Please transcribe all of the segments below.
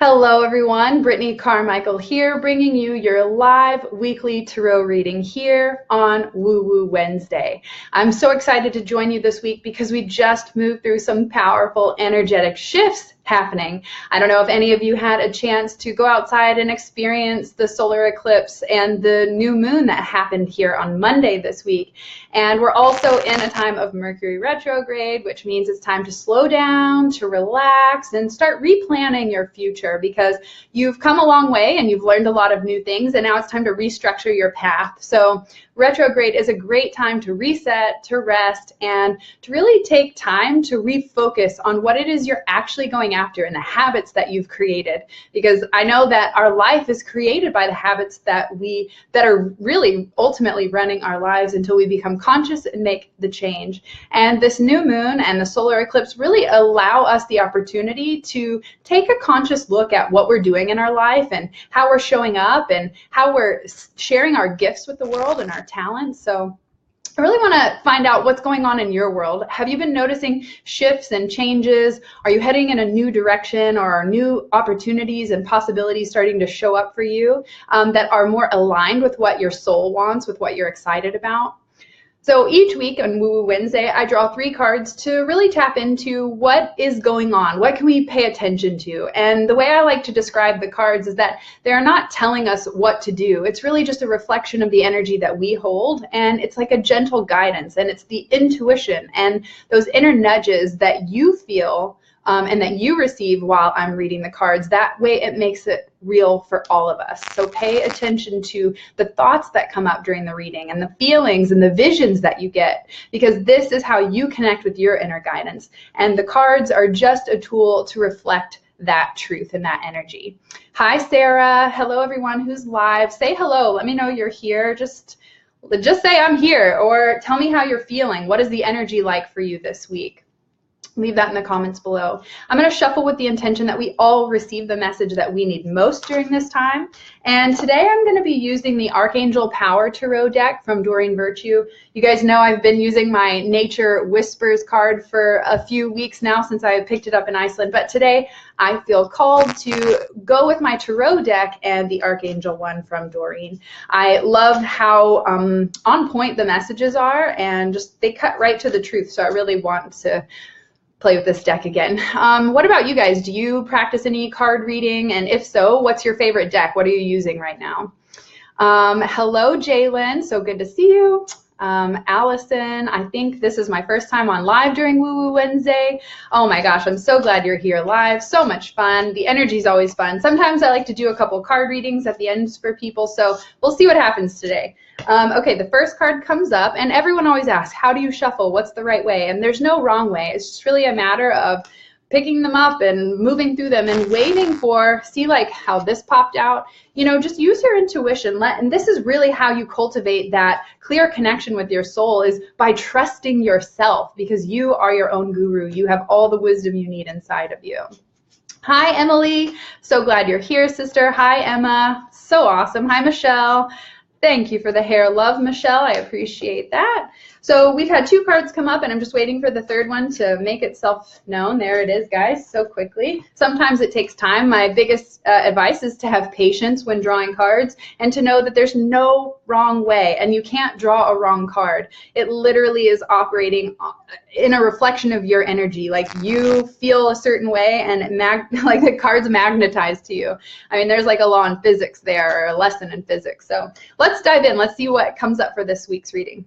Hello everyone, Brittany Carmichael here, bringing you your live weekly tarot reading here on Woo Woo Wednesday. I'm so excited to join you this week because we just moved through some powerful energetic shifts happening. I don't know if any of you had a chance to go outside and experience the solar eclipse and the new moon that happened here on Monday this week. And we're also in a time of Mercury retrograde, which means it's time to slow down, to relax, and start replanning your future because you've come a long way and you've learned a lot of new things, and now it's time to restructure your path. So retrograde is a great time to reset, to rest, and to really take time to refocus on what it is you're actually going after and the habits that you've created. Because I know that our life is created by the habits that are really ultimately running our lives until we become conscious and make the change. And this new moon and the solar eclipse really allow us the opportunity to take a conscious look at what we're doing in our life and how we're showing up and how we're sharing our gifts with the world and our talents. So I really want to find out what's going on in your world. Have you been noticing shifts and changes? Are you heading in a new direction, or are new opportunities and possibilities starting to show up for you that are more aligned with what your soul wants, with what you're excited about? So each week on Woo Woo Wednesday, I draw 3 cards to really tap into what is going on. What can we pay attention to? And the way I like to describe the cards is that they're not telling us what to do. It's really just a reflection of the energy that we hold. And it's like a gentle guidance. And it's the intuition and those inner nudges that you feel and that you receive while I'm reading the cards. That way it makes it real for all of us. So pay attention to the thoughts that come up during the reading and the feelings and the visions that you get, because this is how you connect with your inner guidance. And the cards are just a tool to reflect that truth and that energy. Hi, Sarah. Hello, everyone who's live. Say hello. Let me know you're here. Just say I'm here, or tell me how you're feeling. What is the energy like for you this week? Leave that in the comments below. I'm going to shuffle with the intention that we all receive the message that we need most during this time. And today I'm going to be using the Archangel Power Tarot deck from Doreen Virtue. You guys know I've been using my Nature Whispers card for a few weeks now since I picked it up in Iceland. But today I feel called to go with my tarot deck and the Archangel one from Doreen. I love how on point the messages are, and just they cut right to the truth. So I really want to play with this deck again. What about you guys? Do you practice any card reading? And if so, what's your favorite deck? What are you using right now? Hello, Jalen. So good to see you. Allison, I think this is my first time on live during Woo Woo Wednesday. Oh my gosh, I'm so glad you're here live. So much fun. The energy is always fun. Sometimes I like to do a couple card readings at the end for people, so we'll see what happens today. Okay, the first card comes up, and everyone always asks, how do you shuffle? What's the right way? And there's no wrong way. It's just really a matter of picking them up and moving through them and waiting for, see like how this popped out, you know, just use your intuition. And this is really how you cultivate that clear connection with your soul, is by trusting yourself, because you are your own guru. You have all the wisdom you need inside of you. Hi, Emily. So glad you're here, sister. Hi, Emma. So awesome. Hi, Michelle. Thank you for the hair love, Michelle. I appreciate that. So we've had 2 cards come up, and I'm just waiting for the third one to make itself known. There it is, guys, so quickly. Sometimes it takes time. My biggest advice is to have patience when drawing cards, and to know that there's no wrong way, and you can't draw a wrong card. It literally is operating in a reflection of your energy. Like, you feel a certain way, and like the cards magnetize to you. I mean, there's like a law in physics there, or a lesson in physics. So let's dive in. Let's see what comes up for this week's reading.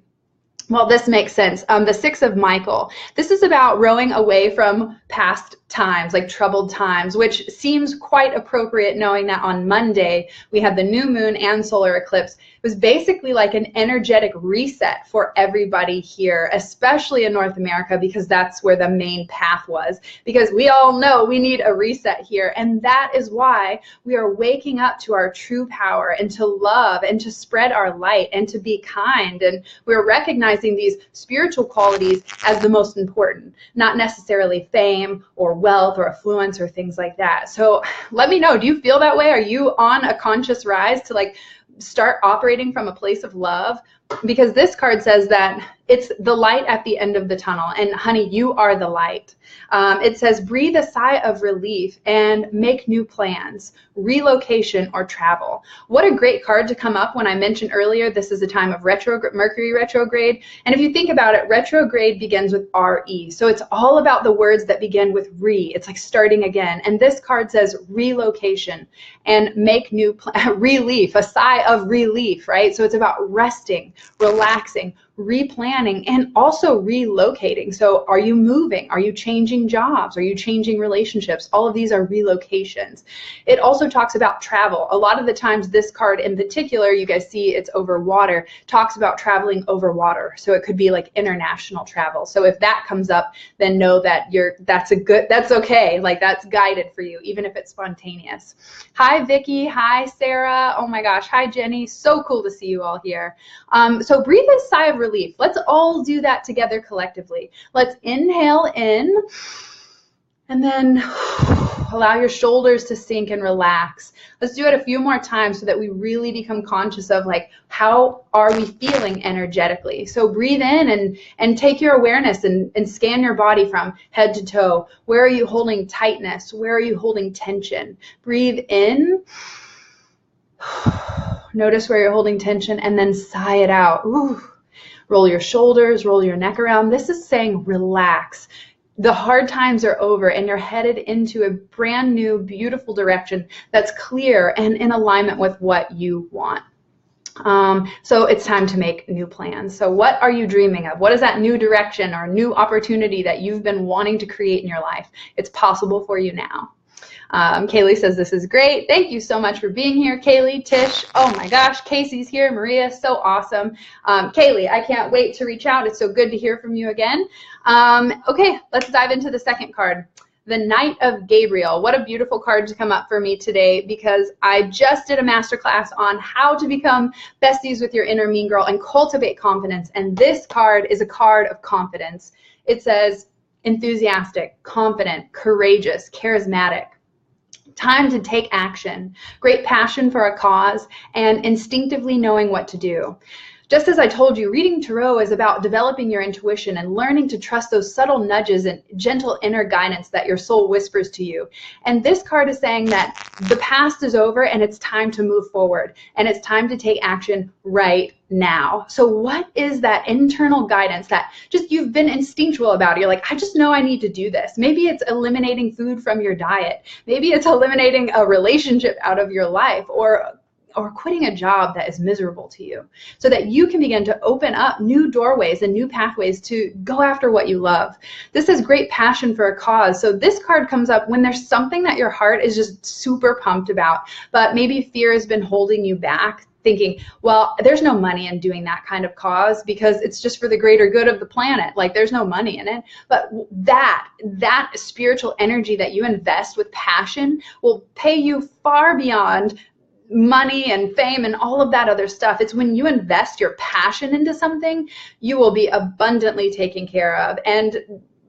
Well, this makes sense. The 6 of Michael. This is about rowing away from past times, like troubled times, which seems quite appropriate knowing that on Monday we had the new moon and solar eclipse. It was basically like an energetic reset for everybody here, especially in North America, because that's where the main path was. Because we all know we need a reset here, and that is why we are waking up to our true power, and to love, and to spread our light, and to be kind. And we're recognizing these spiritual qualities as the most important, not necessarily fame or wealth or affluence or things like that. So let me know, do you feel that way? Are you on a conscious rise to like start operating from a place of love because this card says that it's the light at the end of the tunnel, and honey, you are the light. It says breathe a sigh of relief and make new plans, relocation or travel. What a great card to come up when I mentioned earlier this is a time of Mercury retrograde. And if you think about it, retrograde begins with RE. So it's all about the words that begin with re. It's like starting again. And this card says relocation and make new relief, a sigh of relief, right? So it's about resting, relaxing, replanning, and also relocating. So are you moving? Are you changing jobs? Are you changing relationships? All of these are relocations. It also talks about travel. A lot of the times this card in particular, you guys see it's over water, talks about traveling over water. So it could be like international travel. So if that comes up, then know that that's okay. Like that's guided for you, even if it's spontaneous. Hi, Vicky. Hi, Sarah. Oh my gosh. Hi, Jenny. So cool to see you all here. So breathe a sigh of relief. Let's all do that together collectively. Let's inhale in and then allow your shoulders to sink and relax. Let's do it a few more times so that we really become conscious of like, how are we feeling energetically? So breathe in and take your awareness and scan your body from head to toe. Where are you holding tightness? Where are you holding tension? Breathe in. Notice where you're holding tension and then sigh it out. Ooh. Roll your shoulders, roll your neck around. This is saying relax. The hard times are over and you're headed into a brand new, beautiful direction that's clear and in alignment with what you want. So it's time to make new plans. So what are you dreaming of? What is that new direction or new opportunity that you've been wanting to create in your life? It's possible for you now. Kaylee says, this is great. Thank you so much for being here, Kaylee, Tish. Oh my gosh, Casey's here. Maria, so awesome. Kaylee, I can't wait to reach out. It's so good to hear from you again. Okay, let's dive into the second card. The Knight of Gabriel. What a beautiful card to come up for me today, because I just did a masterclass on how to become besties with your inner mean girl and cultivate confidence. And this card is a card of confidence. It says enthusiastic, confident, courageous, charismatic. Time to take action, great passion for a cause, and instinctively knowing what to do. Just as I told you, reading tarot is about developing your intuition and learning to trust those subtle nudges and gentle inner guidance that your soul whispers to you. And this card is saying that the past is over and it's time to move forward, and it's time to take action right now. So what is that internal guidance that just you've been instinctual about? You're like, I just know I need to do this. Maybe it's eliminating food from your diet. Maybe it's eliminating a relationship out of your life, or quitting a job that is miserable to you, so that you can begin to open up new doorways and new pathways to go after what you love. This is great passion for a cause. So this card comes up when there's something that your heart is just super pumped about, but maybe fear has been holding you back, thinking, well, there's no money in doing that kind of cause because it's just for the greater good of the planet. Like there's no money in it. But that spiritual energy that you invest with passion will pay you far beyond money and fame and all of that other stuff. It's when you invest your passion into something, you will be abundantly taken care of. And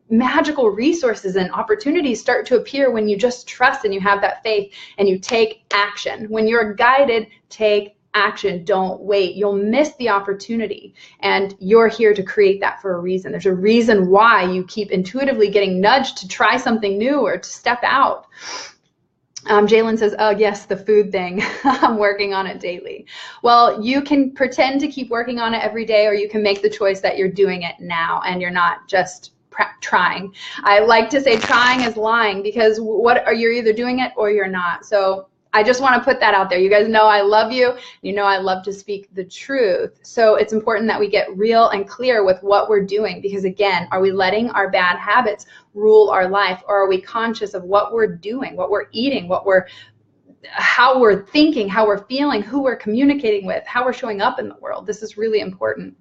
magical resources and opportunities start to appear when you just trust and you have that faith and you take action. When you're guided, take action. Don't wait. You'll miss the opportunity, and you're here to create that for a reason. There's a reason why you keep intuitively getting nudged to try something new or to step out. Jalen says, oh, yes, the food thing. I'm working on it daily. Well, you can pretend to keep working on it every day, or you can make the choice that you're doing it now and you're not just trying. I like to say trying is lying, because you're either doing it or you're not. So I just want to put that out there. You guys know I love you. You know I love to speak the truth. So it's important that we get real and clear with what we're doing, because again, are we letting our bad habits rule our life, or are we conscious of what we're doing, what we're eating, how we're thinking, how we're feeling, who we're communicating with, how we're showing up in the world? This is really important.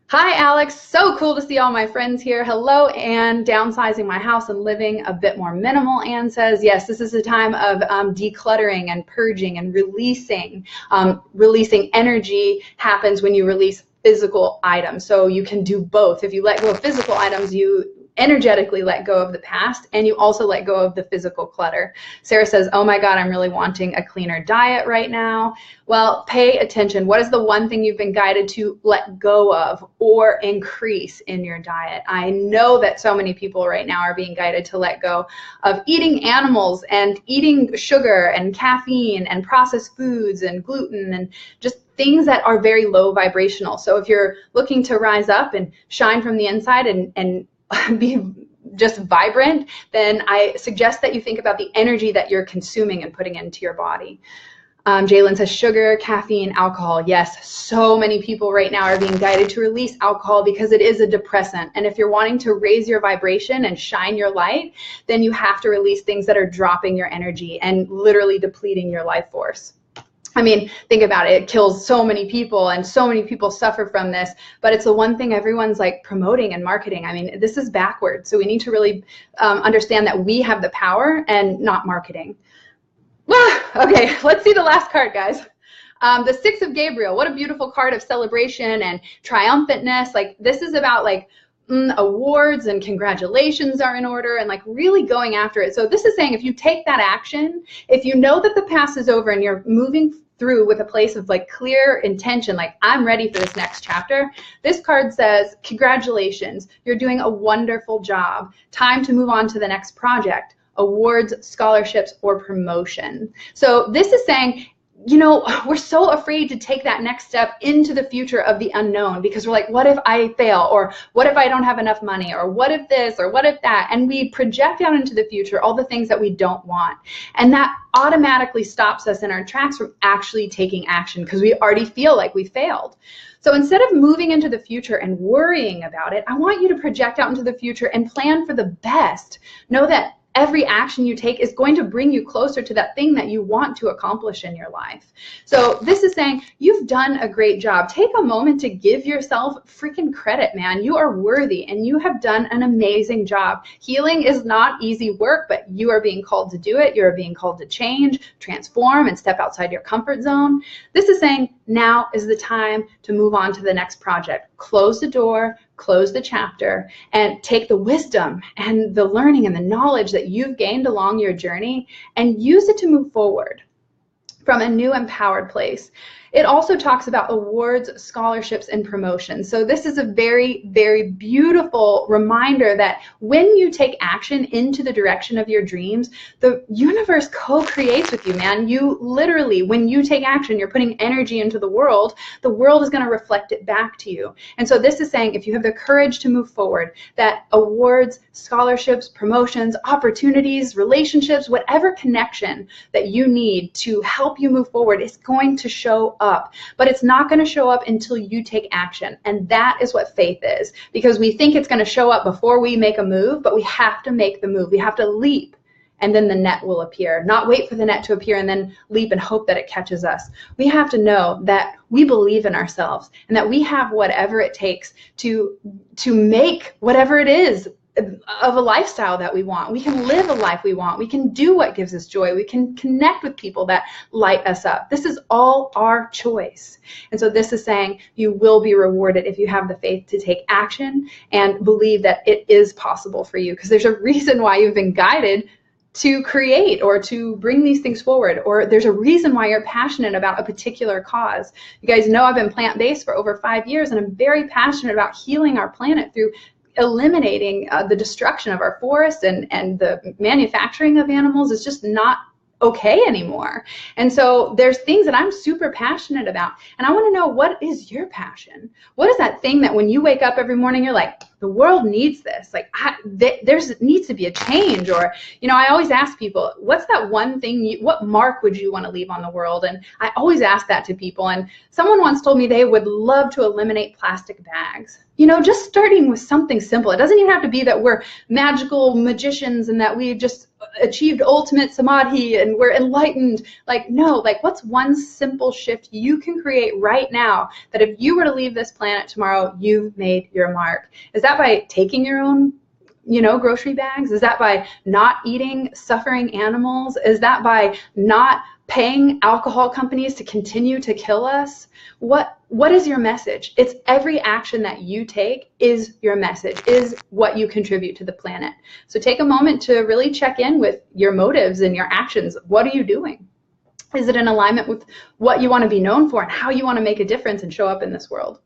Hi, Alex. So cool to see all my friends here. Hello, Anne. Downsizing my house and living a bit more minimal, Anne says. Yes, this is a time of decluttering and purging and releasing. Releasing energy happens when you release physical items. So you can do both. If you let go of physical items, you energetically let go of the past, and you also let go of the physical clutter. Sarah says, oh my God, I'm really wanting a cleaner diet right now. Well, pay attention. What is the one thing you've been guided to let go of or increase in your diet? I know that so many people right now are being guided to let go of eating animals and eating sugar and caffeine and processed foods and gluten and just things that are very low vibrational. So if you're looking to rise up and shine from the inside and be just vibrant, then I suggest that you think about the energy that you're consuming and putting into your body. Jalen says sugar, caffeine, alcohol. Yes, so many people right now are being guided to release alcohol because it is a depressant. And if you're wanting to raise your vibration and shine your light, then you have to release things that are dropping your energy and literally depleting your life force. I mean, think about it. It kills so many people and so many people suffer from this, but it's the one thing everyone's like promoting and marketing. I mean, this is backwards. So we need to really understand that we have the power and not marketing. Okay, let's see the last card, guys. The Six of Gabriel. What a beautiful card of celebration and triumphantness. Like, this is about like awards and congratulations are in order and like really going after it. So this is saying if you take that action, if you know that the past is over and you're moving through with a place of like clear intention, like I'm ready for this next chapter, this card says, congratulations, you're doing a wonderful job. Time to move on to the next project, awards, scholarships, or promotion. So this is saying, you know, we're so afraid to take that next step into the future of the unknown because we're like, what if I fail? Or what if I don't have enough money? Or what if this? Or what if that? And we project out into the future all the things that we don't want. And that automatically stops us in our tracks from actually taking action because we already feel like we failed. So instead of moving into the future and worrying about it, I want you to project out into the future and plan for the best. Know that every action you take is going to bring you closer to that thing that you want to accomplish in your life. So this is saying you've done a great job. Take a moment to give yourself freaking credit, man. You are worthy and you have done an amazing job. Healing is not easy work, but you are being called to do it. You're being called to change, transform, and step outside your comfort zone. This is saying now is the time to move on to the next project. Close the door, close the chapter, and take the wisdom and the learning and the knowledge that you've gained along your journey and use it to move forward from a new empowered place. It also talks about awards, scholarships, and promotions. So this is a very, very beautiful reminder that when you take action into the direction of your dreams, the universe co-creates with you, man. You literally, when you take action, you're putting energy into the world is going to reflect it back to you. And so this is saying if you have the courage to move forward, that awards, scholarships, promotions, opportunities, relationships, whatever connection that you need to help you move forward is going to show up, but it's not going to show up until you take action. And that is what faith is, because we think it's going to show up before we make a move, but we have to make the move. We have to leap, and then the net will appear. Not wait for the net to appear and then leap and hope that it catches us. We have to know that we believe in ourselves and that we have whatever it takes to make whatever it is of a lifestyle that we want. We can live a life we want. We can do what gives us joy. We can connect with people that light us up. This is all our choice. And so this is saying you will be rewarded if you have the faith to take action and believe that it is possible for you, because there's a reason why you've been guided to create or to bring these things forward, or there's a reason why you're passionate about a particular cause. You guys know I've been plant-based for over 5 years, and I'm very passionate about healing our planet through eliminating the destruction of our forests and the manufacturing of animals is just not okay anymore. And so there's things that I'm super passionate about, and I want to know, what is your passion? What is that thing that when you wake up every morning you're like, the world needs this, like there's needs to be a change? Or, you know, I always ask people, what's that one thing, what mark would you want to leave on the world? And I always ask that to people, and someone once told me they would love to eliminate plastic bags. You know, just starting with something simple. It doesn't even have to be that we're magical magicians and that we just achieved ultimate samadhi and we're enlightened. Like, no, like what's one simple shift you can create right now that if you were to leave this planet tomorrow, you've made your mark? Is that by taking your own, you know, grocery bags? Is that by not eating suffering animals? Is that by not paying alcohol companies to continue to kill us? What is your message? It's every action that you take is your message, is what you contribute to the planet. So take a moment to really check in with your motives and your actions. What are you doing? Is it in alignment with what you want to be known for and how you want to make a difference and show up in this world?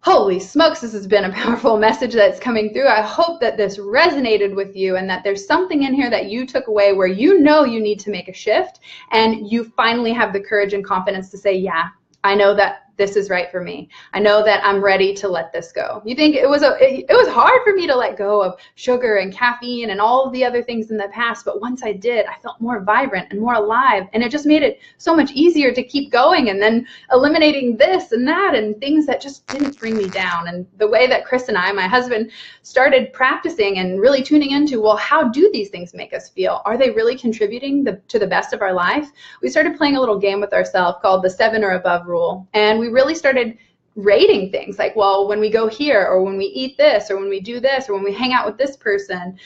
Holy smokes, this has been a powerful message that's coming through. I hope that this resonated with you and that there's something in here that you took away where you know you need to make a shift and you finally have the courage and confidence to say, yeah, I know that this is right for me. I know that I'm ready to let this go. You think it was hard for me to let go of sugar and caffeine and all of the other things in the past, but once I did, I felt more vibrant and more alive, and it just made it so much easier to keep going and then eliminating this and that and things that just didn't bring me down. And the way that Chris and I, my husband, started practicing and really tuning into, well, how do these things make us feel? Are they really contributing to the best of our life? We started playing a little game with ourselves called the 7 or above rule, and we really started rating things like, well, when we go here, or when we eat this, or when we do this, or when we hang out with this person,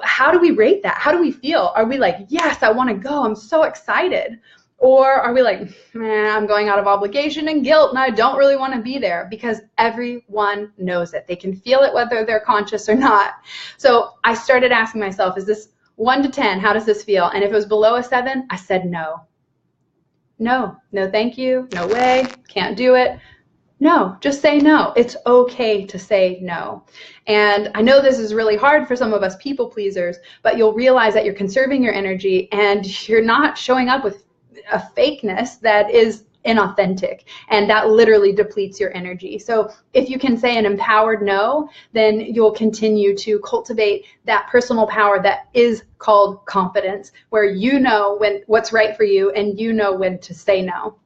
how do we rate that? How do we feel? Are we like, yes, I want to go, I'm so excited? Or are we like, man, I'm going out of obligation and guilt and I don't really want to be there? Because everyone knows it. They can feel it whether they're conscious or not. So I started asking myself, is this 1 to 10? How does this feel? And if it was below a 7, I said no. No, thank you, no way, can't do it. No, just say no. It's okay to say no. And I know this is really hard for some of us people pleasers, but you'll realize that you're conserving your energy and you're not showing up with a fakeness that is inauthentic, and that literally depletes your energy. So if you can say an empowered no, then you'll continue to cultivate that personal power that is called confidence, where you know what's right for you and you know when to say no.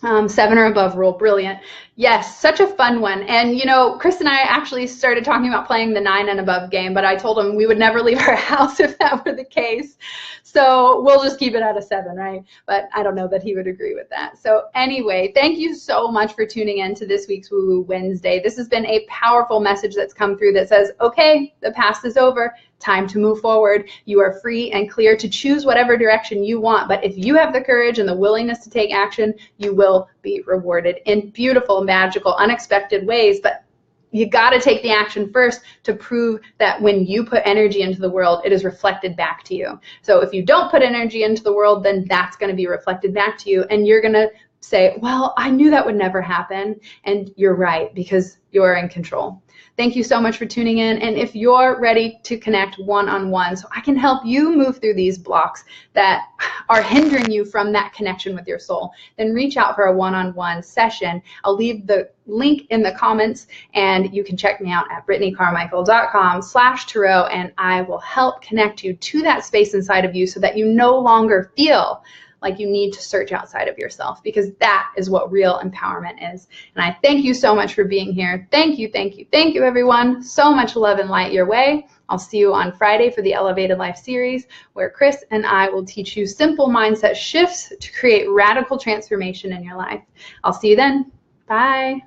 7 or above rule, brilliant. Yes, such a fun one. And you know, Chris and I actually started talking about playing the 9 and above game, but I told him we would never leave our house if that were the case. So we'll just keep it at a 7, right? But I don't know that he would agree with that. So anyway, thank you so much for tuning in to this week's Woo Woo Wednesday. This has been a powerful message that's come through that says, okay, the past is over. Time to move forward. You are free and clear to choose whatever direction you want. But if you have the courage and the willingness to take action, you will be rewarded in beautiful, magical, unexpected ways. But you got to take the action first to prove that when you put energy into the world, it is reflected back to you. So if you don't put energy into the world, then that's going to be reflected back to you. And you're going to say, well, I knew that would never happen. And you're right, because you're in control. Thank you so much for tuning in. And if you're ready to connect one-on-one so I can help you move through these blocks that are hindering you from that connection with your soul, then reach out for a one-on-one session. I'll leave the link in the comments, and you can check me out at brittanycarmichael.com/tarot, and I will help connect you to that space inside of you so that you no longer feel like you need to search outside of yourself, because that is what real empowerment is. And I thank you so much for being here. Thank you, everyone. So much love and light your way. I'll see you on Friday for the Elevated Life series, where Chris and I will teach you simple mindset shifts to create radical transformation in your life. I'll see you then. Bye.